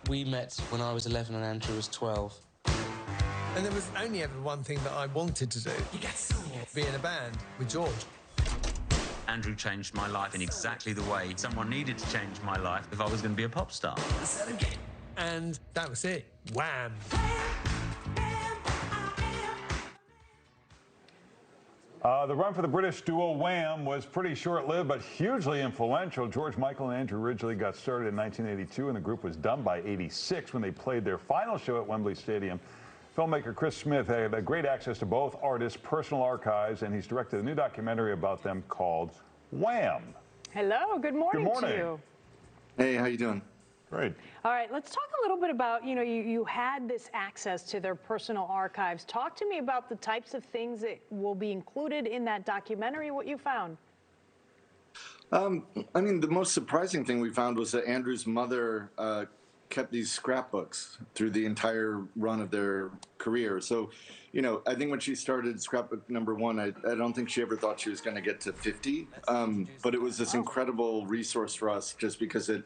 We met when I was 11 and Andrew was 12. And there was only ever one thing that I wanted to do. You get soul. Be in a band with George. Andrew changed my life in exactly the way someone needed to change my life if I was going to be a pop star. And that was it. Wham! The run for the British duo Wham was pretty short-lived, but hugely influential. George Michael and Andrew Ridgeley got started in 1982, and the group was done by '86 when they played their final show at Wembley Stadium. Filmmaker Chris Smith had great access to both artists' personal archives, and he's directed a new documentary about them called Wham! Hello, good morning, Good morning. to you. Hey, how you doing? Great. All right, let's talk a little bit about, you had this access to their personal archives. Talk to me about the types of things that will be included in that documentary, what you found. I mean, the most surprising thing we found was that Andrew's mother kept these scrapbooks through the entire run of their career. So, I think when she started scrapbook number 1, I don't think she ever thought she was going to get to 50. But it was this incredible resource for us just because it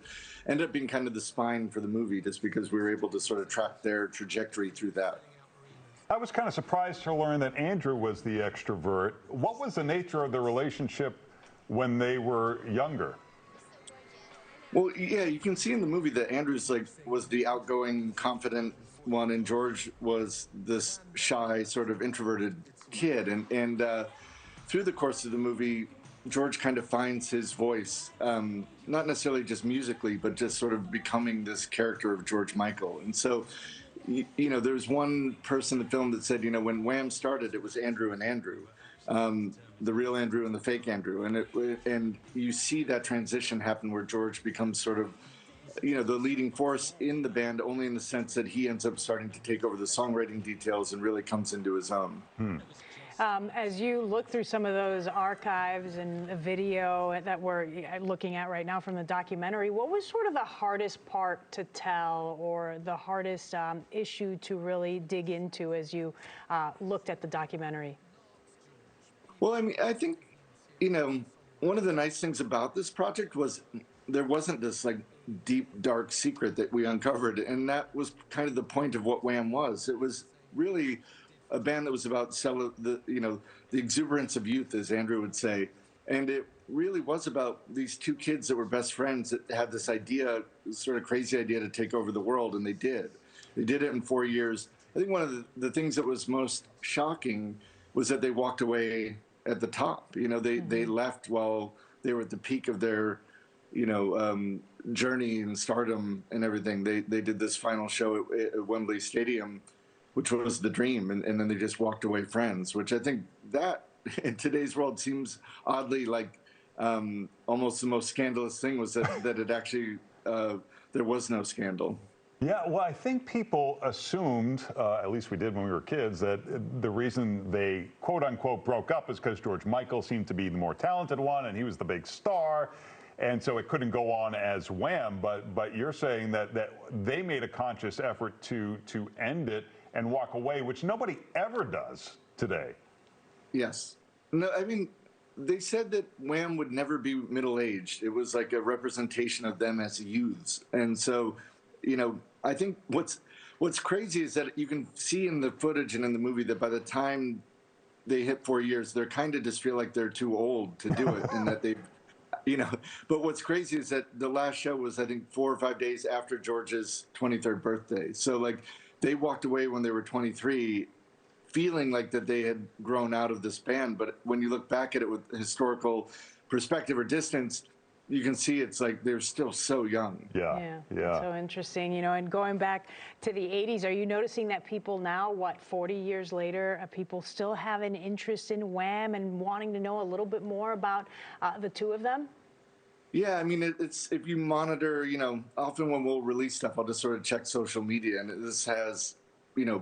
ended up being kind of the spine for the movie, just because we were able to sort of track their trajectory through that. I was kind of surprised to learn that Andrew was the extrovert. What was the nature of the relationship when they were younger? Well, yeah, you can see in the movie that Andrew's was the outgoing, confident one, and George was this shy, sort of introverted kid. And through the course of the movie, George kind of finds his voice, not necessarily just musically, but just sort of becoming this character of George Michael. And so, there's one person in the film that said, when Wham started, it was Andrew and Andrew. The real Andrew and the fake Andrew, and you see that transition happen where George becomes sort of, the leading force in the band, only in the sense that he ends up starting to take over the songwriting details and really comes into his own. As you look through some of those archives and the video that we're looking at right now from the documentary, what was sort of the hardest part to tell, or the hardest issue to really dig into as you looked at the documentary? Well, I mean, I think, one of the nice things about this project was there wasn't this deep, dark secret that we uncovered. And that was kind of the point of what Wham was. It was really a band that was about the exuberance of youth, as Andrew would say. And it really was about these two kids that were best friends that had this idea, sort of crazy idea, to take over the world. And they did. They did it in 4 years. I think one of the things that was most shocking was that they walked away at the top. They left while they were at the peak of their, journey and stardom and everything. They did this final show at Wembley Stadium, which was the dream, and then they just walked away friends, which I think that in today's world seems oddly like almost the most scandalous thing was that it actually, there was no scandal. Yeah, well, I think people assumed, at least we did when we were kids, that the reason they quote-unquote broke up is because George Michael seemed to be the more talented one, and he was the big star, and so it couldn't go on as Wham. But you're saying that they made a conscious effort to end it and walk away, which nobody ever does today. Yes. No, I mean, they said that Wham would never be middle-aged. It was like a representation of them as youths, and so, I think what's crazy is that you can see in the footage and in the movie that by the time they hit 4 years, they're kind of just feel like they're too old to do it, and that they've, But what's crazy is that the last show was, I think, 4 or 5 days after George's 23rd birthday. So they walked away when they were 23, feeling like that they had grown out of this band. But when you look back at it with historical perspective or distance, you can see it's like they're still so young. Yeah. So interesting, and going back to the 80s, are you noticing that people now, 40 years later, people still have an interest in Wham and wanting to know a little bit more about the two of them? Yeah, I mean, it's if you monitor, often when we'll release stuff, I'll just sort of check social media, and this has,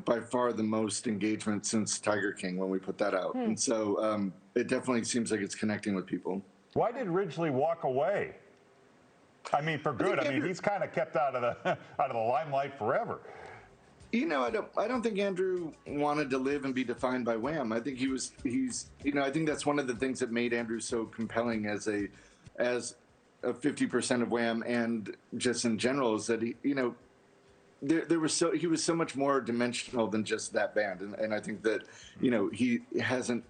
by far the most engagement since Tiger King when we put that out. And so it definitely seems like it's connecting with people. Why did Ridgeley walk away? I mean, for good. I mean, he's kind of kept out of the limelight forever. I don't think Andrew wanted to live and be defined by Wham. I think I think that's one of the things that made Andrew so compelling as a 50% of Wham, and just in general, is that there was he was so much more dimensional than just that band, and I think that he hasn't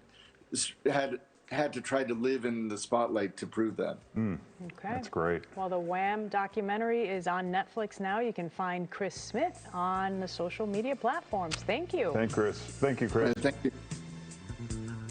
had to try to live in the spotlight to prove that. Okay, that's great. Well, the Wham documentary is on Netflix now. You can find Chris Smith on the social media platforms. Thank you. Thank you, Chris. Thank you.